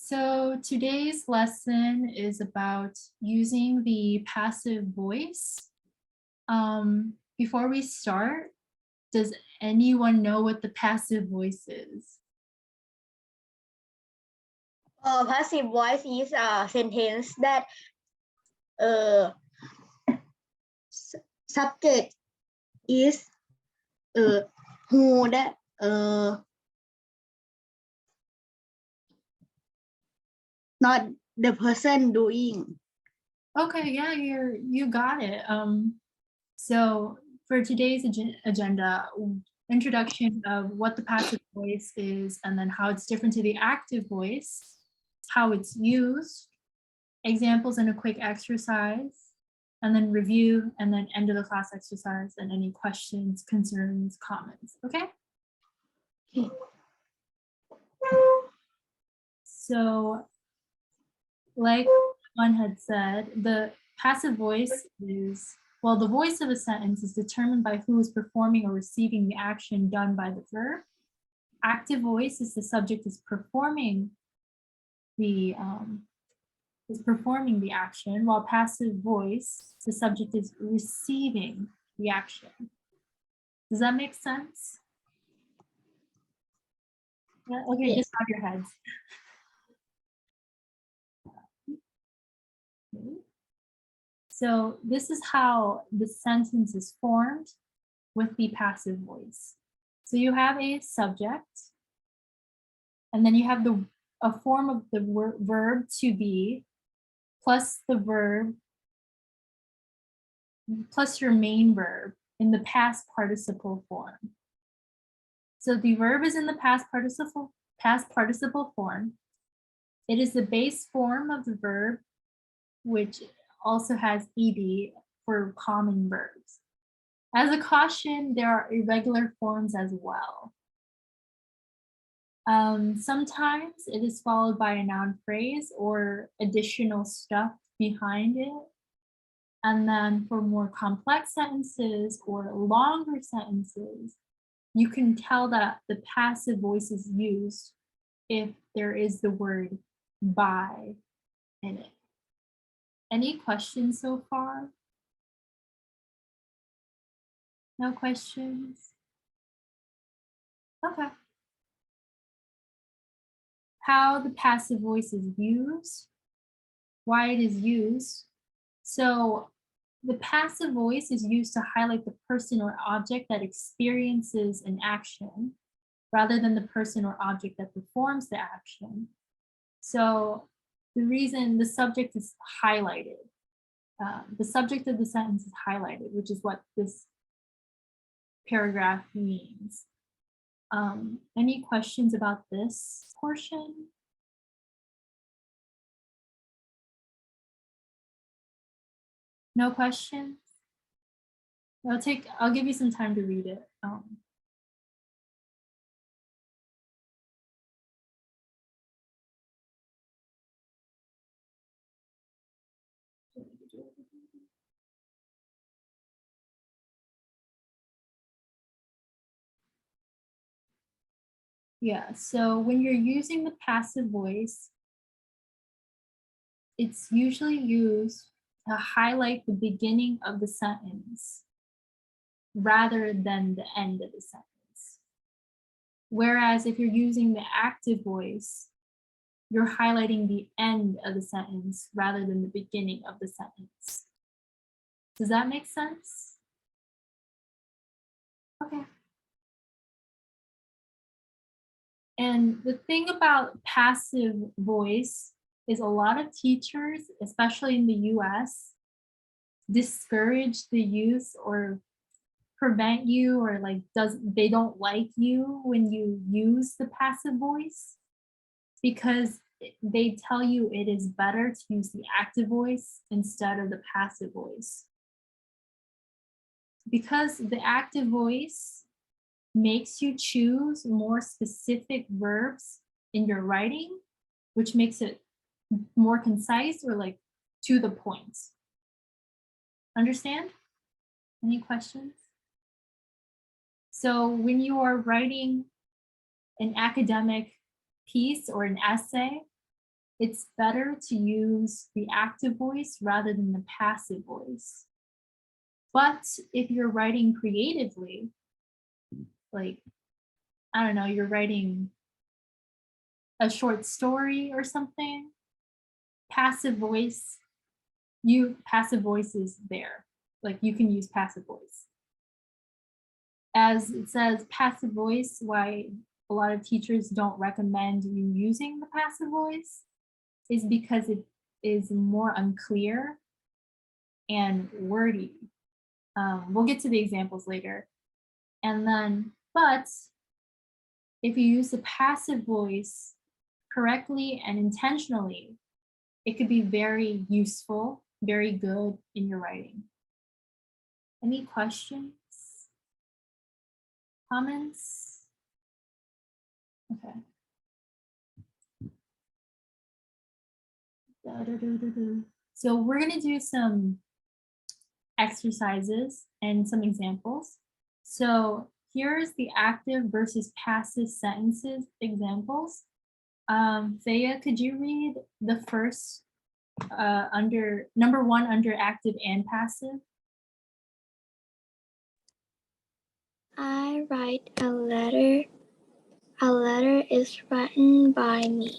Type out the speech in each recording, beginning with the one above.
So today's lesson is about using the passive voice. Before we start, does anyone know what the passive voice is? Passive voice is a sentence that uh, subject is who that not the person doing. Okay, yeah, you got it. So for today's agenda, introduction of what the passive voice is, and then how it's different to the active voice, how it's used, examples and a quick exercise, and then review, and then end of the class exercise, and any questions, concerns, comments, okay? Okay. So like one had said, the passive voice is, well, the voice of a sentence is determined by who is performing or receiving the action done by the verb. Active voice is the subject is performing the action, while passive voice, the subject is receiving the action. Does that make sense? Yeah, okay, Yes. just nod your heads. Okay. So this is how the sentence is formed with the passive voice. So you have a subject, and then you have a form of the verb to be, plus the verb, plus your main verb in the past participle form. So the verb is in the past participle form. It is the base form of the verb, which also has ed for common verbs. As a caution, there are irregular forms as well. Sometimes it is followed by a noun phrase or additional stuff behind it. And then for more complex sentences or longer sentences, you can tell that the passive voice is used if there is the word by in it. Any questions so far? No questions? Okay. How the passive voice is used, why it is used. So the passive voice is used to highlight the person or object that experiences an action rather than the person or object that performs the action. So the reason the subject is highlighted, the subject of the sentence is highlighted, which is what this paragraph means. Any questions about this portion? No questions? I'll give you some time to read it. Yeah, so when you're using the passive voice, it's usually used to highlight the beginning of the sentence rather than the end of the sentence. Whereas if you're using the active voice, you're highlighting the end of the sentence rather than the beginning of the sentence. Does that make sense? Okay. And the thing about passive voice is a lot of teachers, especially in the US, discourage the use or prevent you, or like they don't like you when you use the passive voice, because they tell you it is better to use the active voice instead of the passive voice. Because the active voice makes you choose more specific verbs in your writing, which makes it more concise or like to the point. Understand? Any questions? So when you are writing an academic piece or an essay, it's better to use the active voice rather than the passive voice. But if you're writing creatively, like, I don't know, you're writing a short story or something, passive voice is there. Like you can use passive voice. As it says, passive voice, why a lot of teachers don't recommend you using the passive voice is because it is more unclear and wordy. We'll get to the examples later. And then, but if you use the passive voice correctly and intentionally, it could be very useful, very good in your writing. Any questions? Comments? Okay. So we're going to do some exercises and some examples. So here's the active versus passive sentences examples. Thea, could you read the first under number 1 under active and passive? I write a letter. A letter is written by me.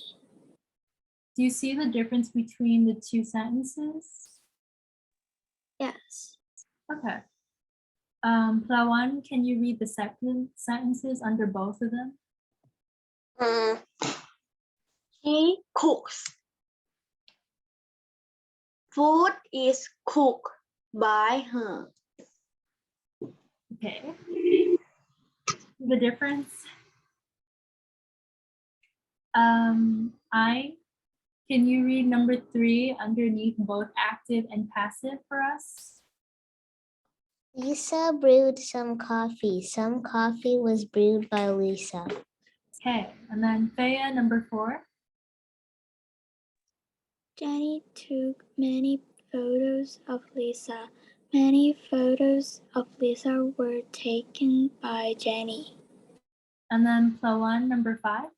Do you see the difference between the two sentences? Yes. Okay. Plawan, can you read the second sentences under both of them? She cooks. Food is cooked by her. Okay. The difference. Can you read number 3 underneath both active and passive for us? Lisa brewed some coffee. Some coffee was brewed by Lisa. Okay, and then Thea, number 4. Jenny took many photos of Lisa. Many photos of Lisa were taken by Jenny. And then Plawan, number 5.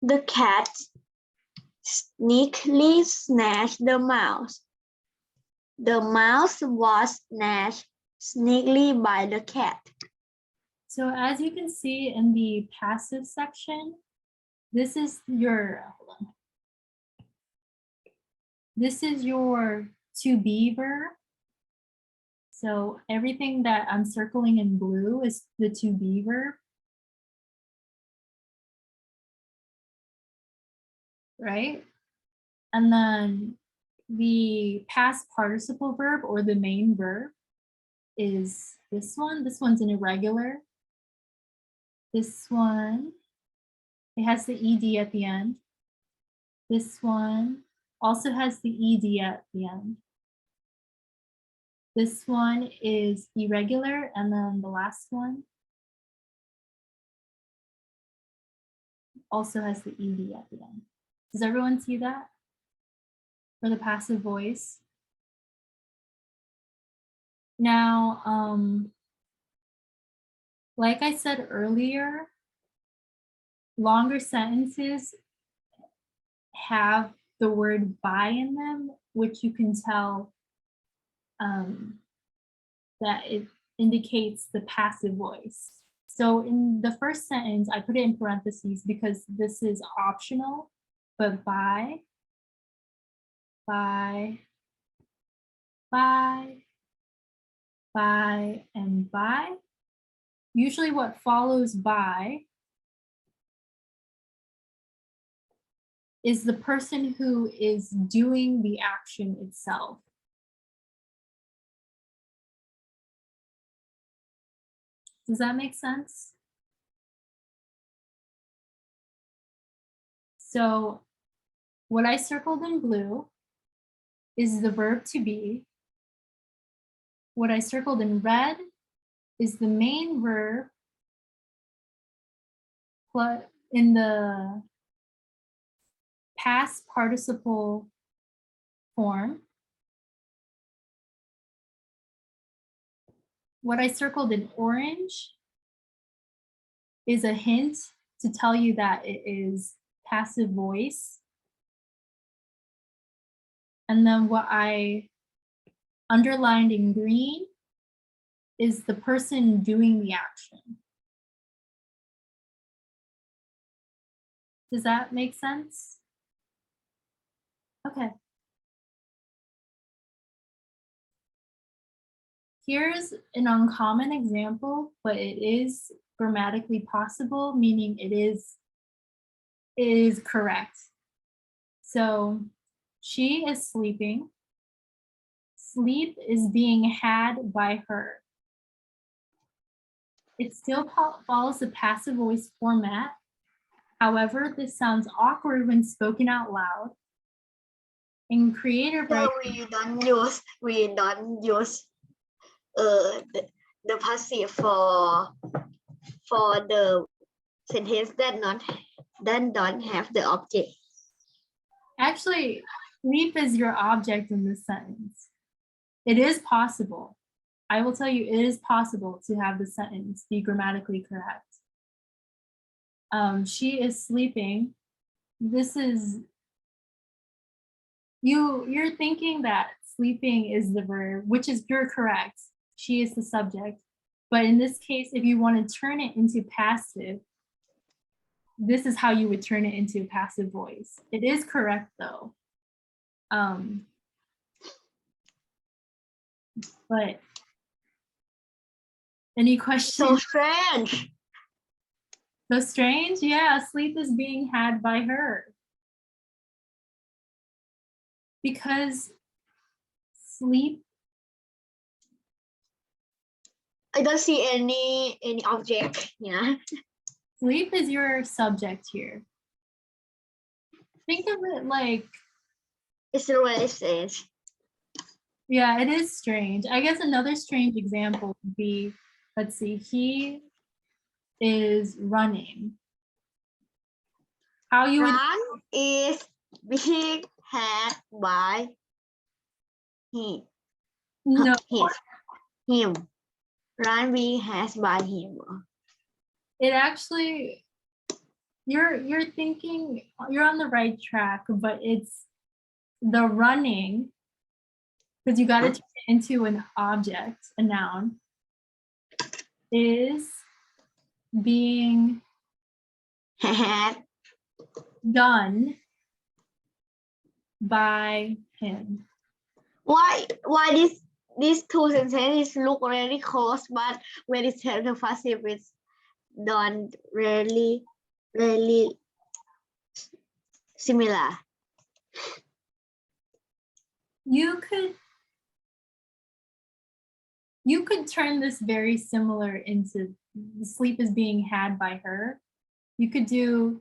The cat sneakily snatched the mouse. The mouse was snatched sneakily by the cat. So as you can see in the passive section, this is your, hold on. This is your to be verb. So everything that I'm circling in blue is the to be verb. Right? And then the past participle verb or the main verb is this one. This one's an irregular. This one, it has the ed at the end. This one also has the ed at the end. This one is irregular, and then the last one also has the ed at the end. Does everyone see that for the passive voice? Now, like I said earlier, longer sentences have the word by in them, which you can tell that it indicates the passive voice. So in the first sentence, I put it in parentheses because this is optional, but by, and by. Usually what follows by is the person who is doing the action itself. Does that make sense? So what I circled in blue is the verb to be. What I circled in red is the main verb in the past participle form. What I circled in orange is a hint to tell you that it is passive voice. And then what I underlined in green is the person doing the action. Does that make sense? Okay. Here's an uncommon example, but it is grammatically possible, meaning it is correct. So she is sleeping. Sleep is being had by her. It still follows the passive voice format. However, this sounds awkward when spoken out loud. In creative So writing, we don't use the passive for the sentence that don't have the object. actually, sleep is your object in this sentence. It is possible. I will tell you, it is possible to have the sentence be grammatically correct. She is sleeping. This is, you're thinking that sleeping is the verb, which is, you're correct. She is the subject. But in this case, if you want to turn it into passive, this is how you would turn it into passive voice. It is correct though. But any questions? So strange. So strange? Yeah, sleep is being had by her. Because sleep, I don't see any object. Yeah. sleep is your subject here. Think of it like, It's really strange. yeah, it is strange. I guess another strange example would be, let's see, he is running. How you would, Run is being had by him. no, Him. Run being had by him. it actually, you're thinking, you're on the right track, but it's the running, because you got to turn it into an object, a noun, is being Had done by him. why these two sentences look really close, but when it's turned to passive, it's done really similar. You could turn this very similar into sleep is being had by her. You could do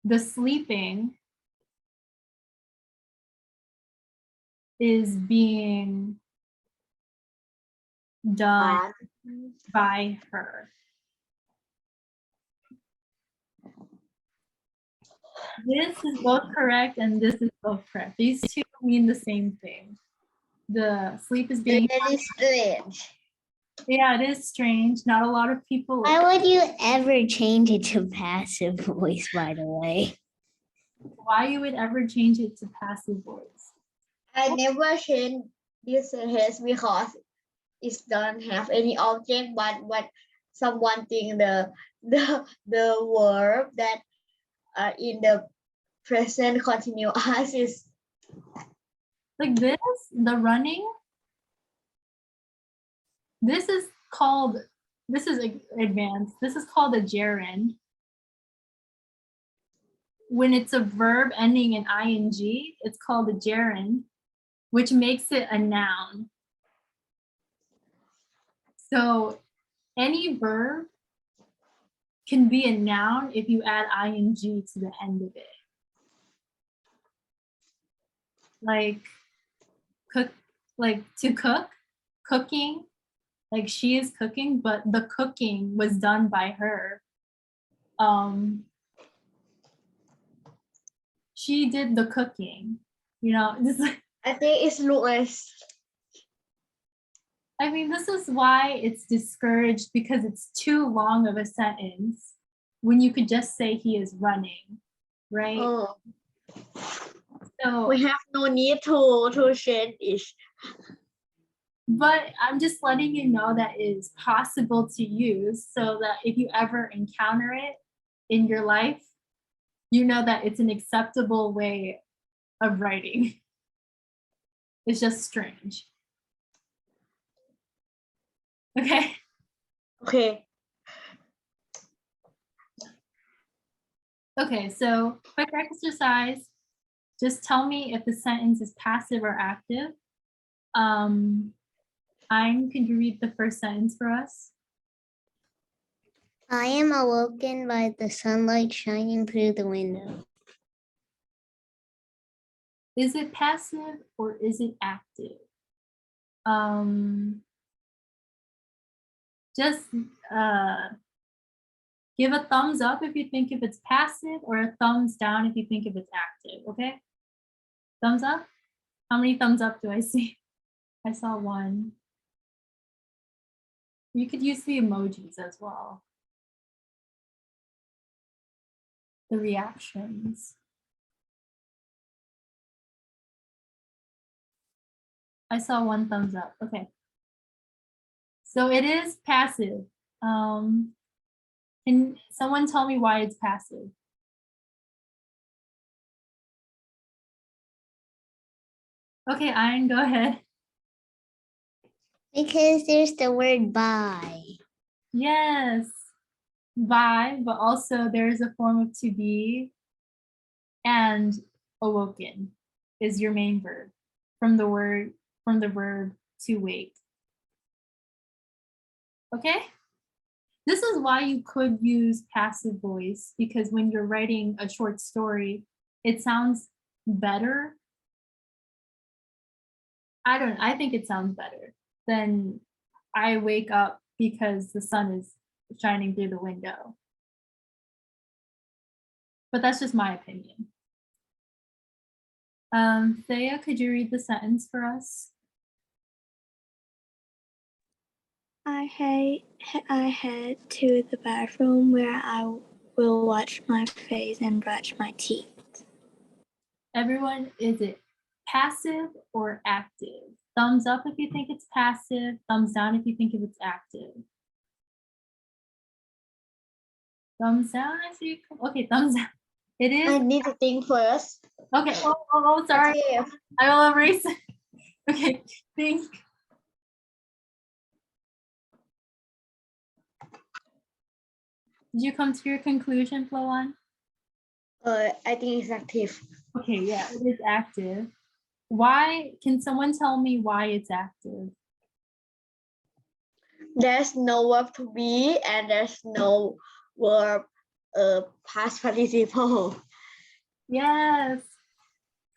the sleeping is being done by her. This is both correct and this is both correct. These two mean the same thing. The sleep is being, Really strange. yeah, it is strange. Not a lot of people. Why would you ever change it to passive voice, by the way? Why you would ever change it to passive voice? I never change this sentence because it don't have any object, but someone think the verb that are in the present continuous is Like this, the running. This is called, this is advanced. This is called a gerund. When it's a verb ending in ing, it's called a gerund, which makes it a noun. So any verb can be a noun if you add ing to the end of it. Like cook, like to cook, cooking, like she is cooking, but the cooking was done by her. She did the cooking, you know, this, I think it's look like I mean, this is why it's discouraged, because it's too long of a sentence when you could just say he is running, right? Oh, So, we have no need to change it. but I'm just letting you know that it is possible to use, so that if you ever encounter it in your life, you know that it's an acceptable way of writing. It's just strange. Okay. Okay. Okay, so quick exercise. Just tell me if the sentence is passive or active. Could you read the first sentence for us? I am awoken by the sunlight shining through the window. Is it passive or is it active? Just give a thumbs up if you think if it's passive, or a thumbs down if you think if it's active, okay? Thumbs up? How many thumbs up do I see? I saw one. You could use the emojis as well. The reactions. I saw one thumbs up, okay. So it is passive. Can someone tell me why it's passive? Okay, Ayn, go ahead. Because there's the word by. Yes, by, but also there's a form of to be, and awoken is your main verb from the verb to wake. Okay? This is why you could use passive voice, because when you're writing a short story, it sounds better. I think it sounds better than I wake up because the sun is shining through the window. But that's just my opinion. Thea, could you read the sentence for us? I head to the bathroom where I will wash my face and brush my teeth. Everyone, is it passive or active? Thumbs up if you think it's passive, thumbs down if you think if it's active. Thumbs down, I see. Okay, thumbs down. It I is. need to think first. Okay, oh, sorry. Okay. I will erase it. Okay, think. Did you come to your conclusion, Floan? I think it's active. Okay, yeah, it is active. Why? Can someone tell me why it's active? There's no verb to be and there's no verb past participle. Yes.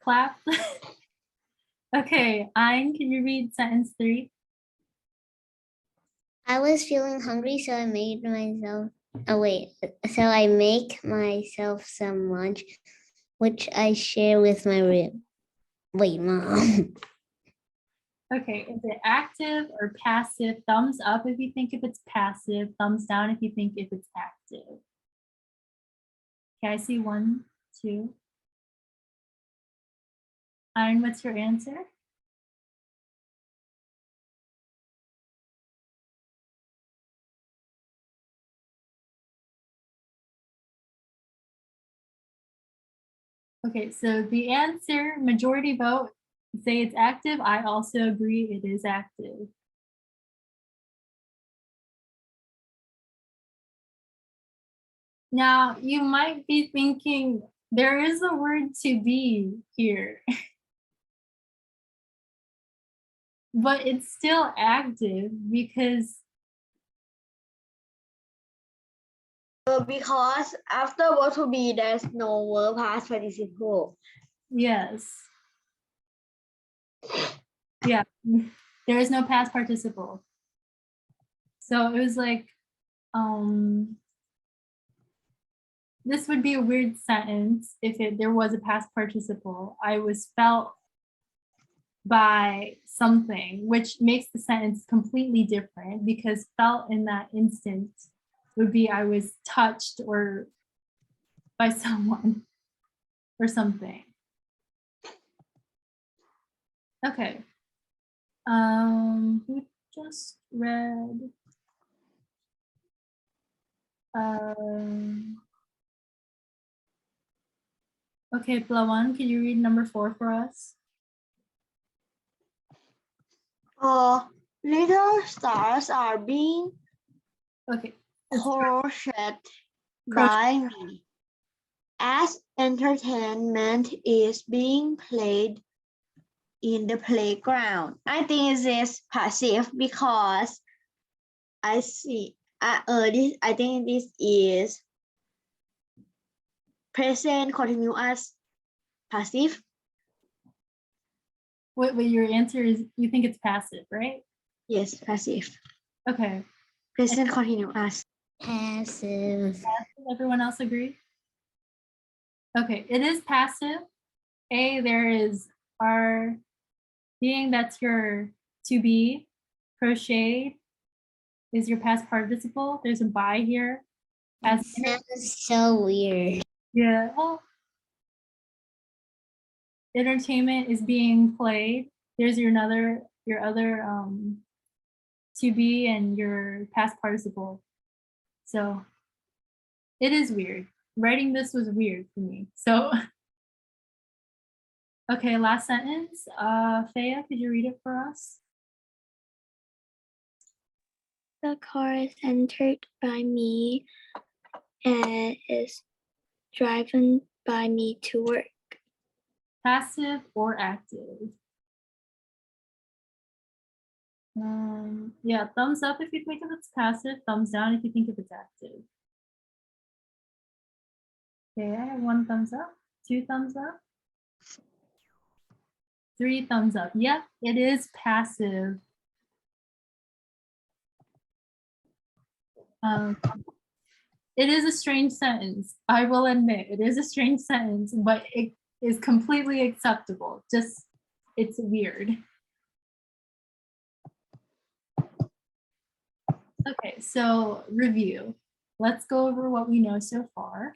Clap. Okay, Ayn, can you read sentence 3? I was feeling hungry, so I made myself, so I make myself some lunch, which I share with my rib. Wait, Mom. Okay, is it active or passive? Thumbs up if you think if it's passive, thumbs down if you think if it's active. Okay, I see 1, 2. Ayn, what's your answer? Okay, so the answer, majority vote, say it's active. I also agree it is active. Now, you might be thinking, there is a word to be here, but it's still active because Because after verb to be, there's no verb past participle. yes. Yeah, there is no past participle. So it was like, this would be a weird sentence if there was a past participle. I was felt by something, which makes the sentence completely different because felt in that instance would be I was touched or by someone or something. Okay. We just read. Okay, Plawan, can you read number 4 for us? Little stars are being Okay. It's crocheted by me. As entertainment is being played in the playground. I think this is passive because I see. I think this is present continuous passive. Wait, your answer is you think it's passive, right? Yes, passive. Okay. Present continuous. Passive. Everyone else agree? Okay, it is passive. A, there is our being, that's your to be. Crocheted is your past participle. There's a by here. That As sounds so weird. yeah, well, entertainment is being played. There's your other to be and your past participle. So it is weird. Writing this was weird for me. So okay, last sentence. Thea, could you read it for us? The car is entered by me and is driven by me to work. Passive or active? Yeah, thumbs up if you think if it's passive, thumbs down if you think if it's active. Okay, I have 1 thumbs up, 2 thumbs up, 3 thumbs up. Yep, it is passive. It is a strange sentence. I will admit it is a strange sentence, but it is completely acceptable. Just, it's weird. Okay, so review. Let's go over what we know so far.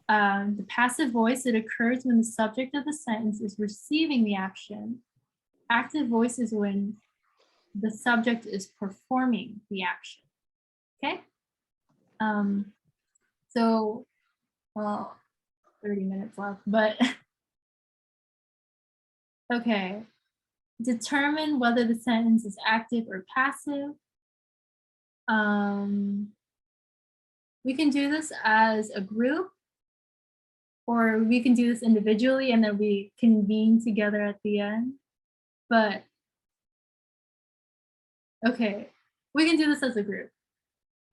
The passive voice, it occurs when the subject of the sentence is receiving the action. Active voice is when the subject is performing the action. Okay? So, well, 30 minutes left, but okay. Determine whether the sentence is active or passive. We can do this as a group, or we can do this individually and then we convene together at the end. But okay, we can do this as a group.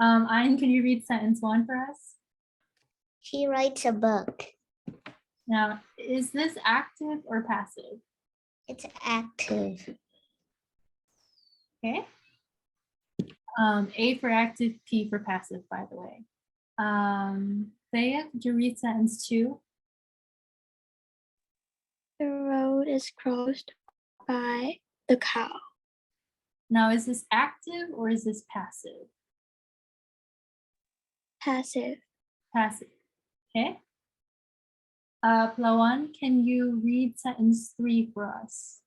Ayn, can you read sentence 1 for us? She writes a book. Now, is this active or passive? It's active. Okay. A for active, P for passive, by the way. Thea, could you read sentence 2? The road is crossed by the cow. Now, is this active or is this passive? Passive. Passive. Okay. Plawan, can you read sentence 3 for us?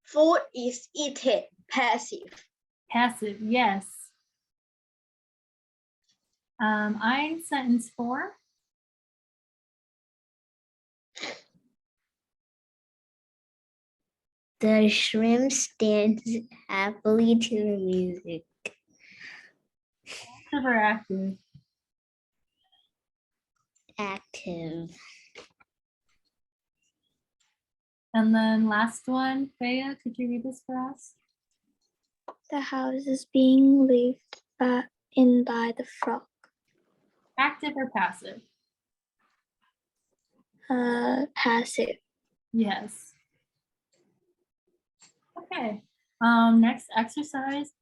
Food is eaten. Passive. Passive, yes. Ayn, sentence 4. The shrimp stands happily to the music. Passive or active? Active. And then last one, Thea, could you read this for us? The house is being lived in by the frog. Active or passive? Passive. Yes. Okay. Next exercise.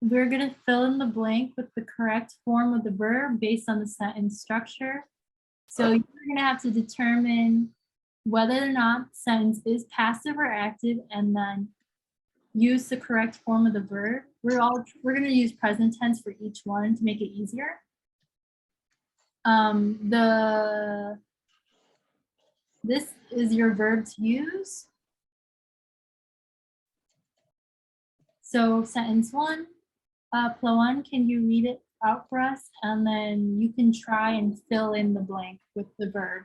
we're going to fill in the blank with the correct form of the verb based on the sentence structure. So you're going to have to determine whether or not the sentence is passive or active, and then use the correct form of the verb. We're going to use present tense for each one to make it easier. This is your verb to use. So sentence 1, Plawan, can you read it out for us? And then you can try and fill in the blank with the verb.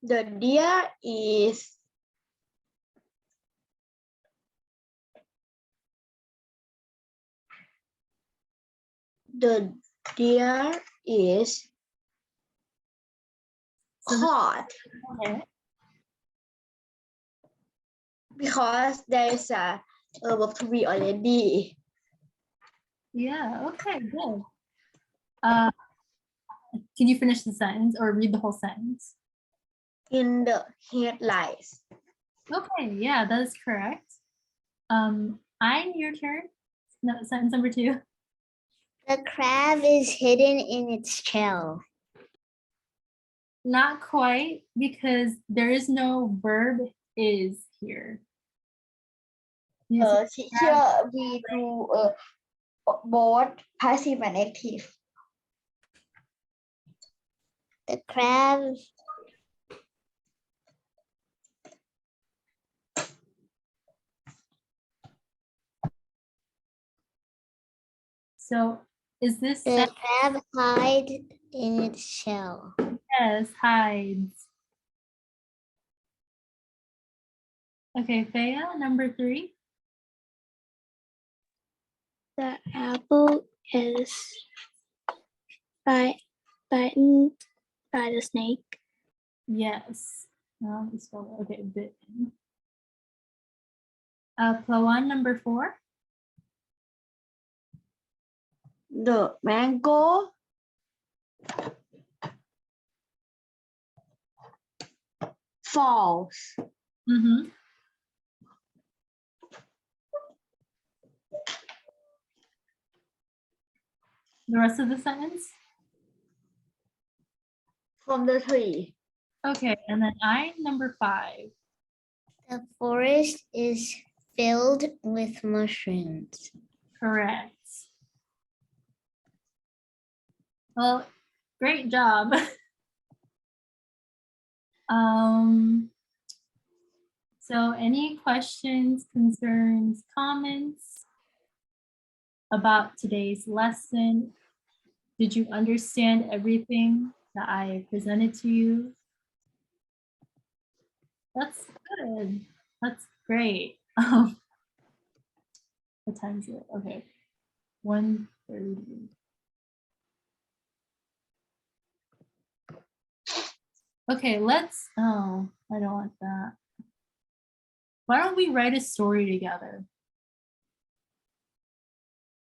The deer is So the- caught Okay. because there is a verb to be already Yeah, okay, good. Can you finish the sentence or read the whole sentence? in the headlights. Okay, yeah, that is correct. Ayn, your turn. No, sentence number 2. The crab is hidden in its shell. Not quite, because there is no verb is here. Yes, Here we do both passive and active. The crab so is this the crab hides in its shell. yes, hides. Okay, Thea, number 3. The apple is bitten by the snake. Yes. No, we spelled it. Okay, bitten. Plawan, number 4. The mango falls. Mm-hmm. The rest of the sentence? From the tree. Okay, and then I, number 5. The forest is filled with mushrooms. Correct. Well, great job. So any questions, concerns, comments about today's lesson? Did you understand everything that I presented to you? That's good. That's great. What time is it? Okay. 1:30. Okay, oh, I don't want that. Why don't we write a story together?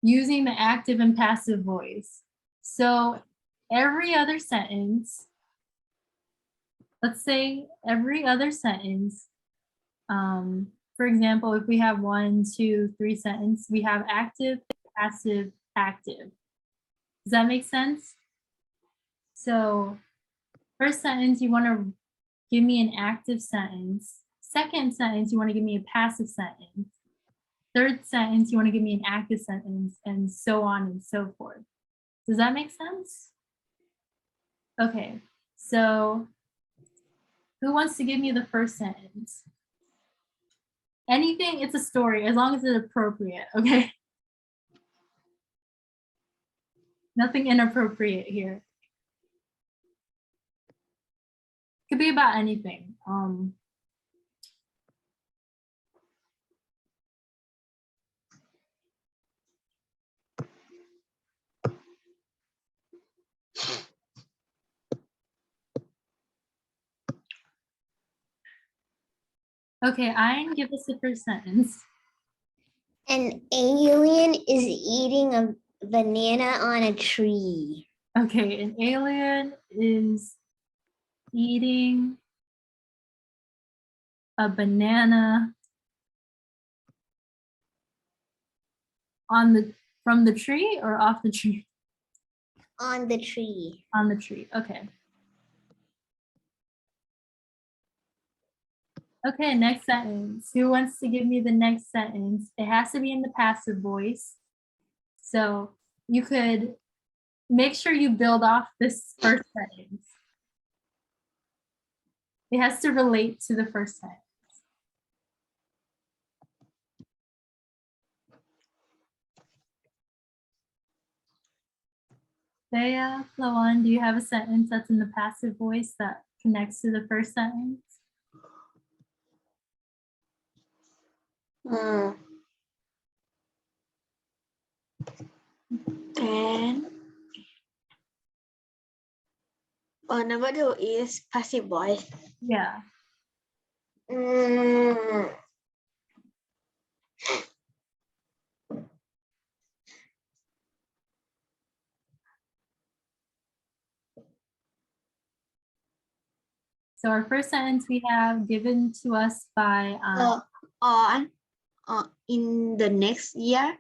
Using the active and passive voice. So every other sentence, let's say every other sentence, for example, if we have 1, 2, 3 sentence, we have active, passive, active. Does that make sense? So first sentence, you want to give me an active sentence. Second sentence, you want to give me a passive sentence. Third sentence, you want to give me an active sentence, and so on and so forth. Does that make sense? Okay, so who wants to give me the first sentence? Anything, it's a story, as long as it's appropriate, okay? Nothing inappropriate here. Could be about anything. Okay, Ayn, give us the first sentence. An alien is eating a banana on a tree. Okay, an alien is eating a banana On the from the tree or off the tree? On the tree. On the tree. Okay. Okay, next sentence. Who wants to give me the next sentence? It has to be in the passive voice. So you could make sure you build off this first sentence. It has to relate to the first sentence. Thea, Lawan, do you have a sentence that's in the passive voice that connects to the first sentence? And number 2 is passive voice. Yeah. So our first sentence we have given to us by On in the next year.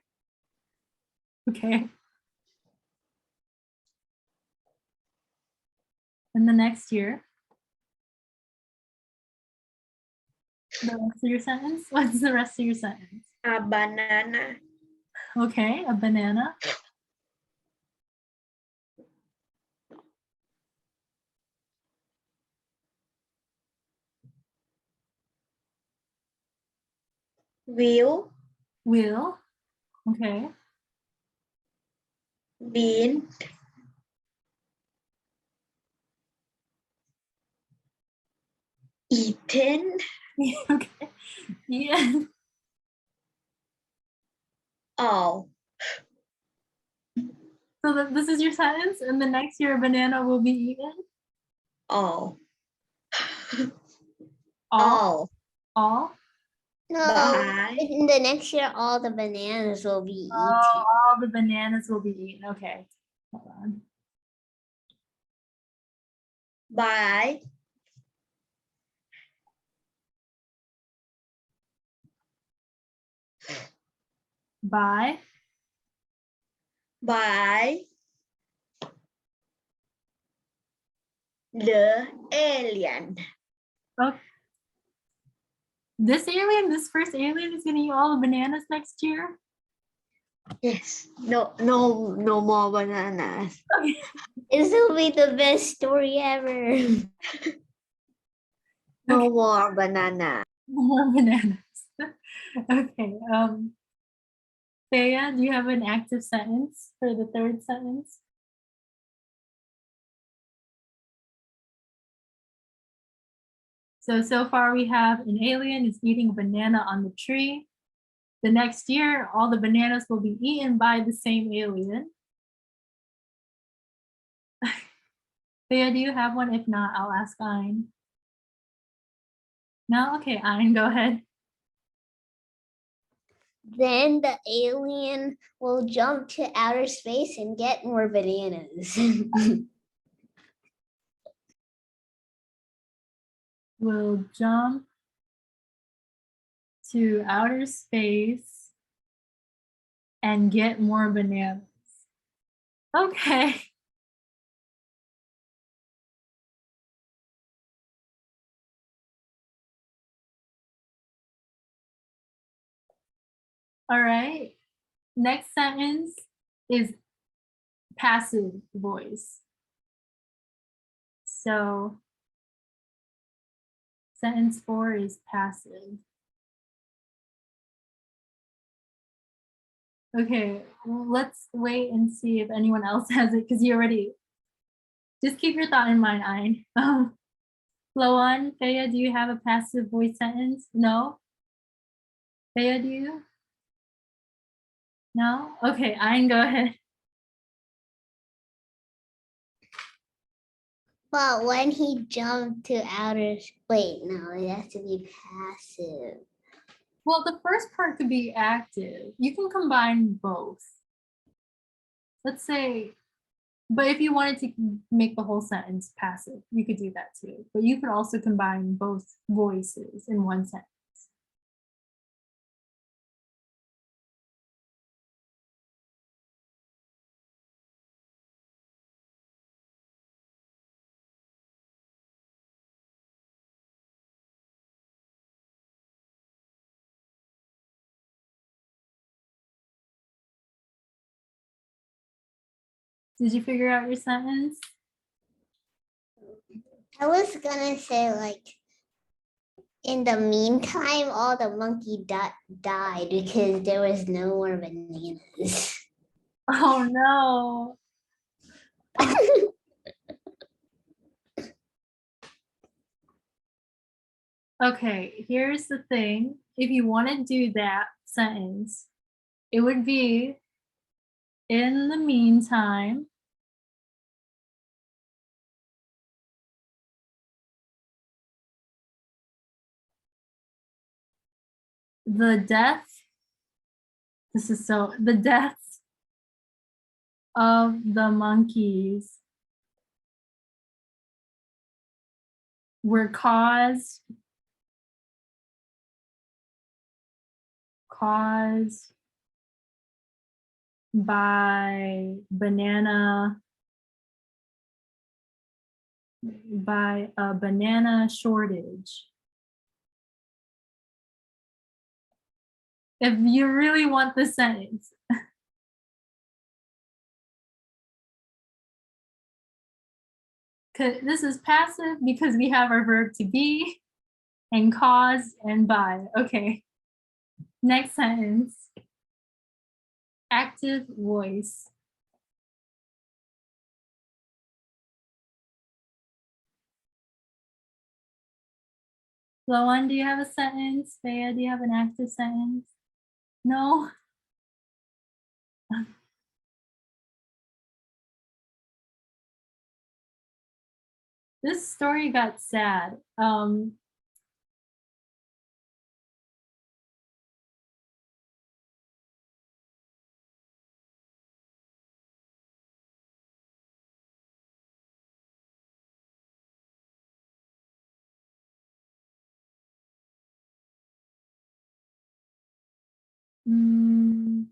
okay. In the next year. The rest of your sentence? What's the rest of your sentence? A banana Okay, a banana. will Will. Okay. be eaten Okay. Yeah. all. So this is your sentence, and the next year a banana will be eaten. All. All. All. No, Bye. in the next year, all the bananas will be Oh, eaten. all the bananas will be eaten. Okay. Hold on. By By by the alien. oh, this alien, this first alien is gonna eat all the bananas next year. Yes. No more bananas. This will be the best story ever. No more banana. More bananas. Okay. Thea, do you have an active sentence for the third sentence? So far we have an alien is eating a banana on the tree. The next year, all the bananas will be eaten by the same alien. Thea, do you have one? If not, I'll ask Ein. No? Okay, Ein, go ahead. Then the alien will jump to outer space and get more bananas. Will jump to outer space and get more bananas. Okay. All right. Next sentence is passive voice. So sentence 4 is passive. Okay, well, let's wait and see if anyone else has it because you already, just keep your thought in mind, Ein. Loan, Thea, do you have a passive voice sentence? No? Thea, do you? No? Okay, Ein, go ahead. But when he jumped to outer, wait, no, it has to be passive. Well, the first part could be active. You can combine both. Let's say, but if you wanted to make the whole sentence passive, you could do that too. But you could also combine both voices in one sentence. Did you figure out your sentence? I was gonna say like in the meantime, all the monkey died because there was no more bananas. Oh no. Okay, here's the thing. If you want to do that sentence, it would be in the meantime, the deaths of the monkeys were caused by a banana shortage. If you really want the sentence. This is passive because we have our verb to be and cause and by. Okay. Next sentence. Active voice. Loan, do you have a sentence? Bea, do you have an active sentence? No? This story got sad. mm,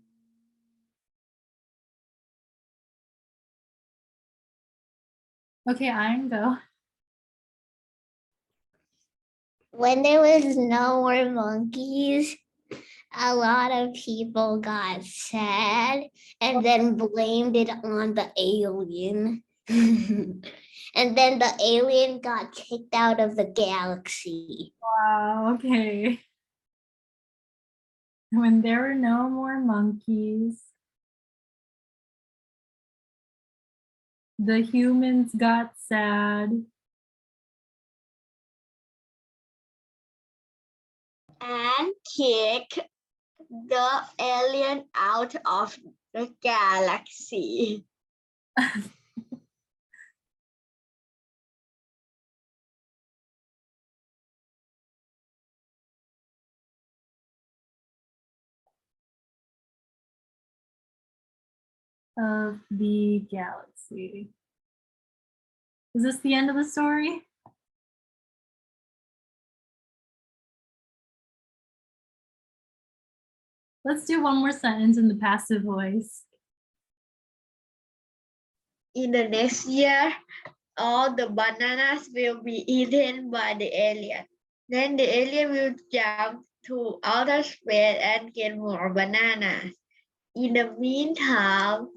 okay, I'm go. When there was no more monkeys, a lot of people got sad and then blamed it on the alien. And then the alien got kicked out of the galaxy. Wow, okay. When there were no more monkeys, the humans got sad. And kick the alien out of the galaxy. Of the galaxy. Is this the end of the story? Let's do one more sentence in the passive voice. In the next year, all the bananas will be eaten by the alien. Then the alien will jump to outer space and get more bananas. In the meantime,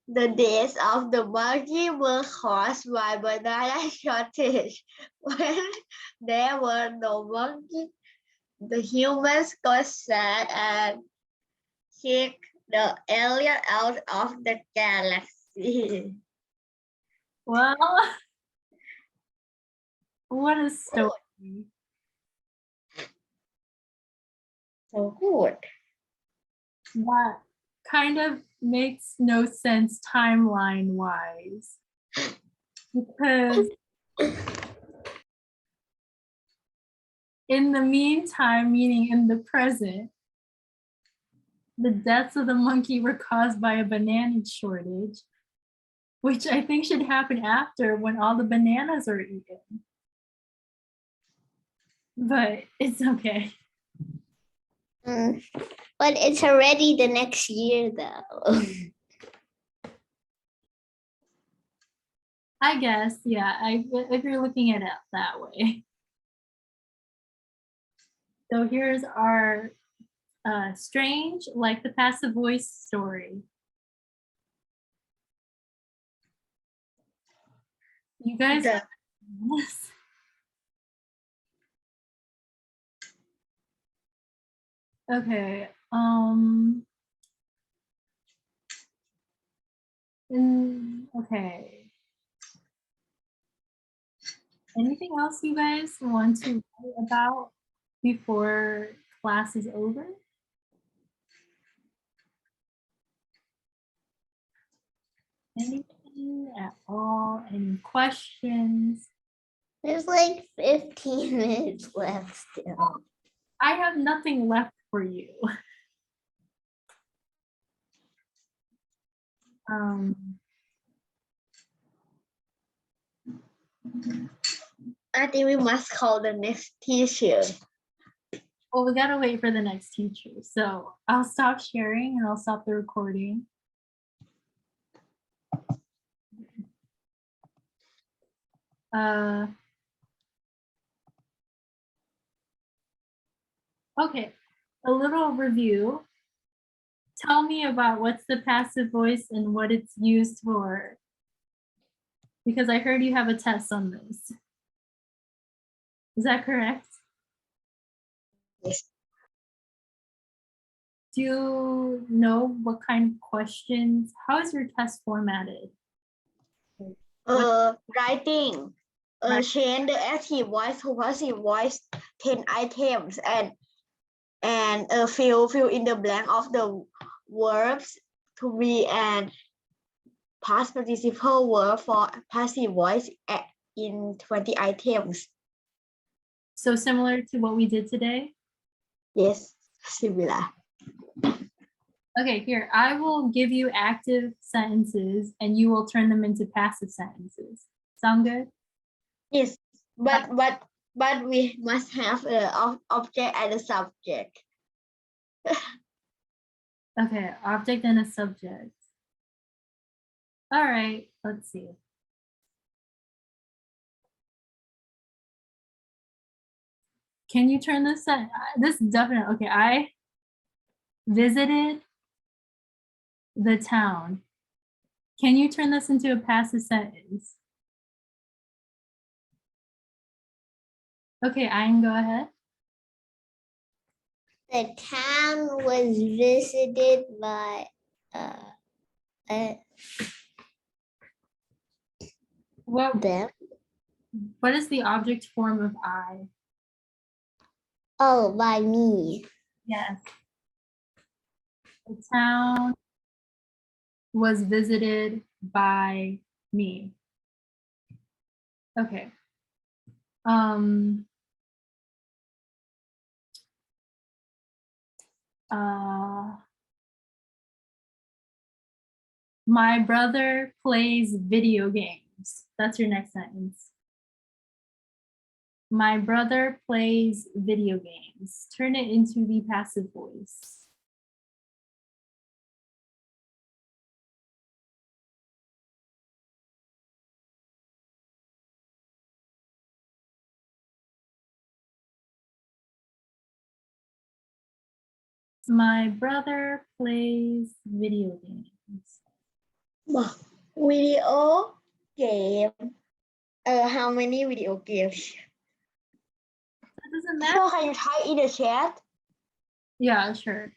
the deaths of the monkey were caused by banana shortage. When there were no monkeys, the humans got sad and kicked the alien out of the galaxy. Well, what a story. So good. That kind of makes no sense timeline wise. Because in the meantime, meaning in the present, the deaths of the monkey were caused by a banana shortage, which I think should happen after when all the bananas are eaten. But it's okay. But it's already the next year though. I guess, yeah, if you're looking at it that way. So here's our strange, like the passive voice story. You guys. The- Okay. Okay. Anything else you guys want to write about before class is over? Anything at all? Any questions? There's like 15 minutes left still. I have nothing left for you. I think we must call the next teacher. Well, we gotta wait for the next teacher. So I'll stop sharing and I'll stop the recording. Okay, a little review. Tell me about what's the passive voice and what it's used for. Because I heard you have a test on this. Is that correct? Yes. Do you know what kind of questions? How is your test formatted? Writing. Right. Change the active voice to passive voice 10 items and fill in the blank of the verbs to be an past participle verb for passive voice in 20 items. So similar to what we did today? Yes, similar. Okay, here, I will give you active sentences and you will turn them into passive sentences. Sound good? Yes, but we must have an object and a subject. Okay, object and a subject. All right, let's see. Can you turn this? This definitely, okay, I visited the town. Can you turn this into a passive sentence? Okay, I can go ahead. The town was visited by them. What is the object form of I? Oh, by me. Yes. The town was visited by me. Okay. My brother plays video games. That's your next sentence. My brother plays video games. Turn it into the passive voice. My brother plays video games. Video game. How many video games? That doesn't matter. So can you type in the chat? Yeah, sure.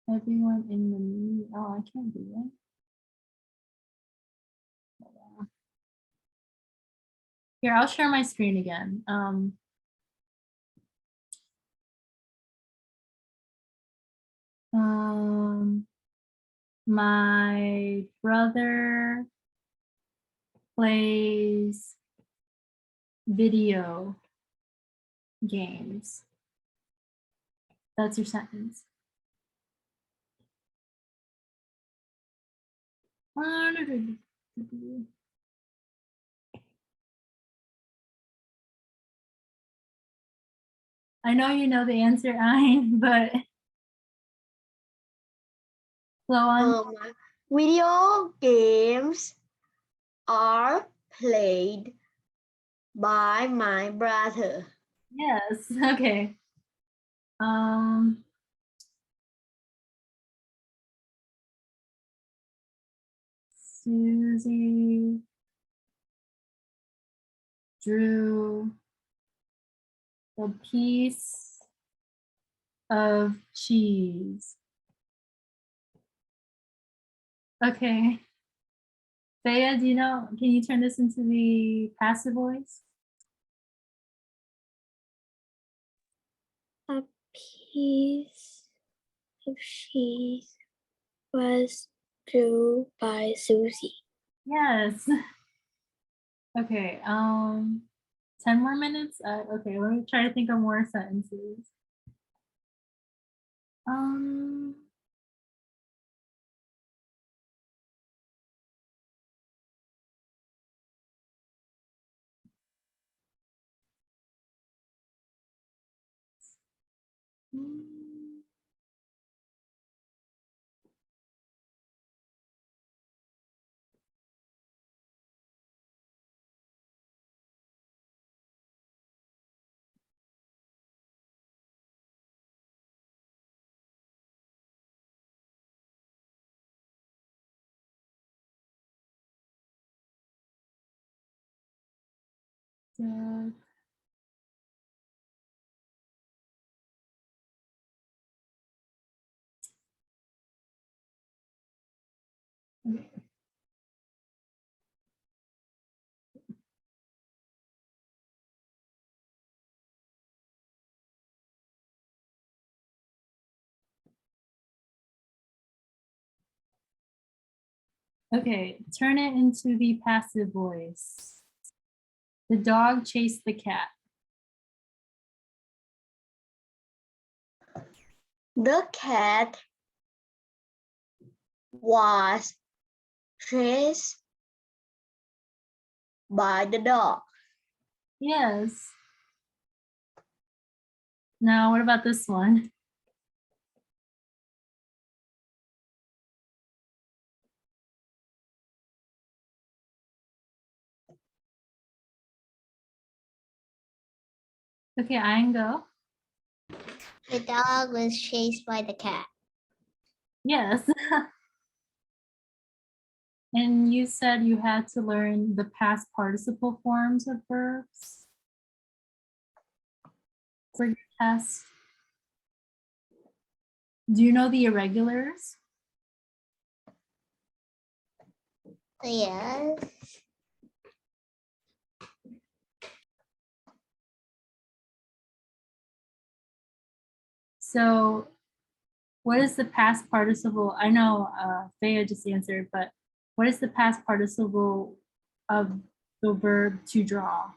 Everyone in the meet. Oh, I can't do that. Here, I'll share my screen again. My brother plays video games. That's your sentence. I know you know the answer, Ayn, but go on. Video games are played by my brother. Yes, okay. Susie drew a piece of cheese. Okay. Thea, do you know, can you turn this into the passive voice? A piece of cheese was drew by Susie. Yes. Okay, 10 more minutes? Okay, let me try to think of more sentences. Um, mm, Doug. Okay, turn it into the passive voice. The dog chased the cat. The cat was chased by the dog. Yes. Now, what about this one? Okay, I can go. The dog was chased by the cat. Yes. And you said you had to learn the past participle forms of verbs for your test. Do you know the irregulars? Yes. So what is the past participle? I know Thea just answered, but what is the past participle of the verb to draw?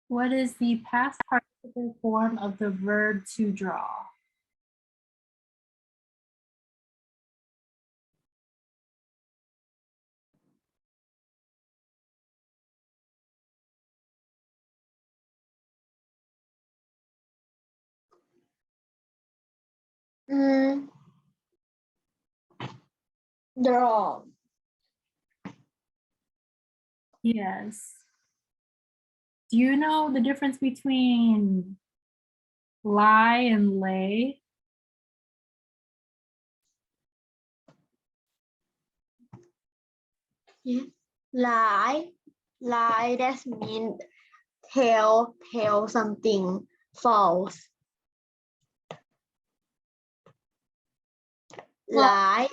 What is the past participle form of the verb to draw? Draw. Yes. Do you know the difference between lie and lay? Lie. Lie, that means tell something false. Well- Lie,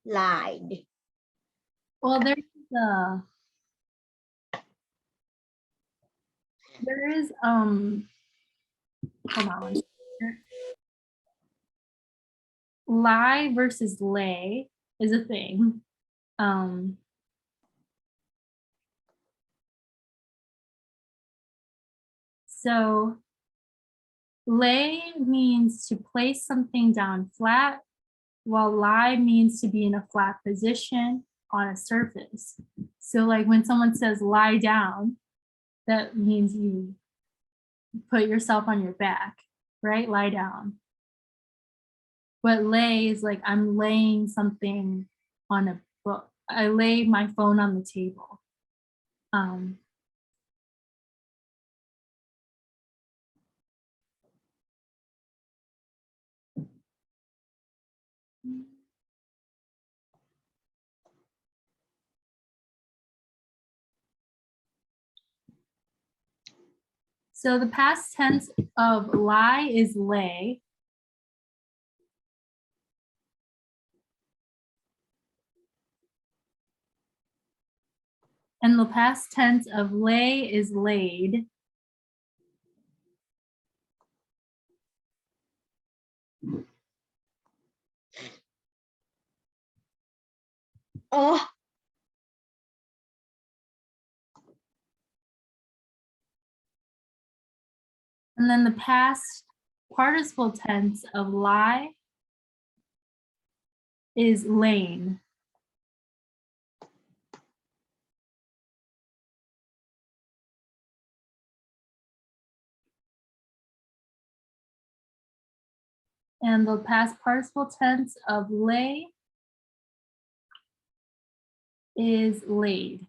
lied. Well, there is hold on one second. Lie versus lay is a thing. So lay means to place something down flat, while lie means to be in a flat position on a surface. So like when someone says lie down, that means you put yourself on your back, right? Lie down. But lay is like I'm laying something on a book. I lay my phone on the table. So the past tense of lie is lay. And the past tense of lay is laid. Oh, And then the past participle tense of lie is lain. And the past participle tense of lay is laid.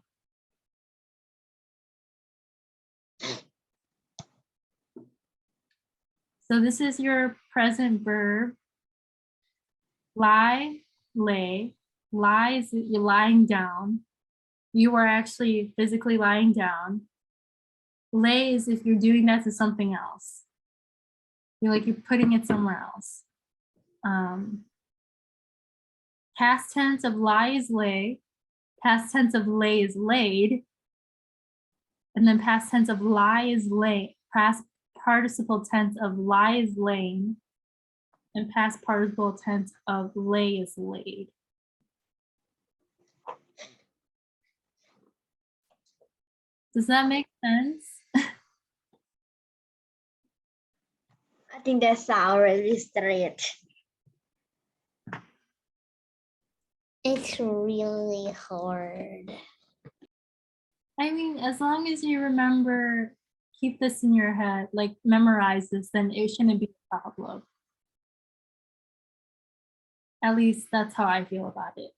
So this is your present verb. Lie, lay. Lie is you're lying down. You are actually physically lying down. Lay is if you're doing that to something else. You're putting it somewhere else. Past tense of lie is lay. Past tense of lay is laid. And then past tense of lie is lay. Past participle tense of lie is lain. And past participle tense of lay is laid. Does that make sense? I think that sounds really straight. It's really hard. I mean, as long as you remember, keep this in your head, like memorize this, then it shouldn't be a problem. At least that's how I feel about it.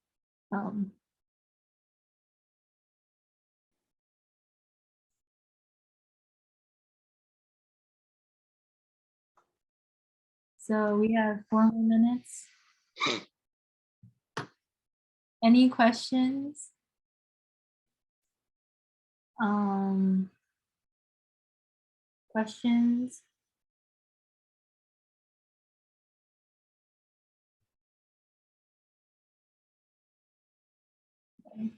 So we have 4 more minutes. Any questions? Questions? Okay.